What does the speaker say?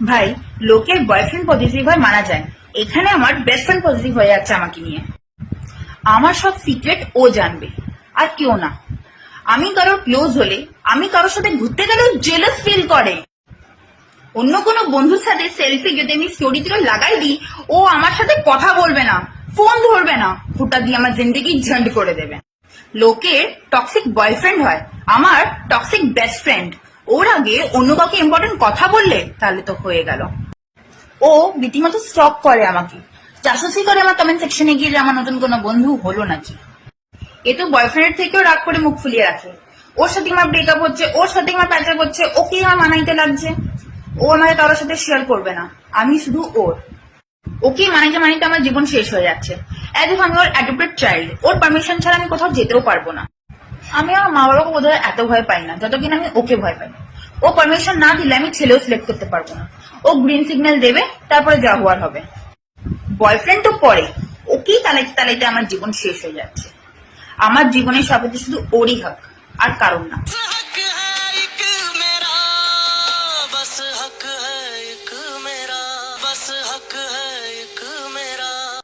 ভাই, লোকের boyfriend positive হয় মানা যায়, এখানে আমার বেস্ট ফ্রেন্ড পজিটিভ হয়ে যাচ্ছে আমাকে নিয়ে। আমার সব সিক্রেট ও জানবে, আর কেউ না। আমি কারোর ক্লোজ হলে, আমি কারোর সাথে ঘুরতে গেলেও জেলাস ফিল করে। অন্য কোনো বন্ধুর সাথে সেলফি যদি আমি স্টোরিতে লাগাই দিই, ও আমার সাথে কথা বলবে না, ফোন ধরবে না, ফুটা দিয়ে আমার জিন্দেগি ঝন্ড করে দেবে। লোকের টক্সিক বয়ফ্রেন্ড হয়, আমার টক্সিক বেস্ট ফ্রেন্ড। ওর আগে অন্য কাউকে ইম্পর্টেন্ট কথা বললে তাহলে তো হয়ে গেল। ও রীতিমতো স্টক করে আমাকে, জাসুসি করে আমার কমেন্ট সেকশনে গিয়ে যে আমার নতুন কোনো বন্ধু হলো নাকি। এ তো বয়ফ্রেন্ডের থেকেও রাগ করে মুখ ফুলিয়ে রাখে। ওর সাথে আমার ব্রেকআপ হচ্ছে, ওর সাথে আমার প্যাচাপ হচ্ছে, ওকেই আমার মানাইতে লাগছে। ও আমাকে কারোর সাথে শেয়ার করবে না, আমি শুধু ওর। ওকেই মানাইতে মানাইতে আমার জীবন শেষ হয়ে যাচ্ছে। এজ ইফ আমি ওর অ্যাডপ্টেড চাইল্ড, ওর পারমিশন ছাড়া আমি কোথাও যেতেও পারবো না। আমি আমার মা বাবাকে বোধহয় এত ভয় পাই না যত কিনা আমি ওকে ভয় পাই। ও পারমিশন না দিলে আমি ছেলেও সিলেক্ট করতে পারবো না। ও গ্রিন সিগন্যাল দেবে, তারপরে যা হওয়ার হবে। বয়ফ্রেন্ড তো পরে, ওকেই তালাইতে তালাইতে আমার জীবন শেষ হয়ে যাচ্ছে। আমার জীবনের সবকিছু শুধু ওরই হক, আর কারণ না।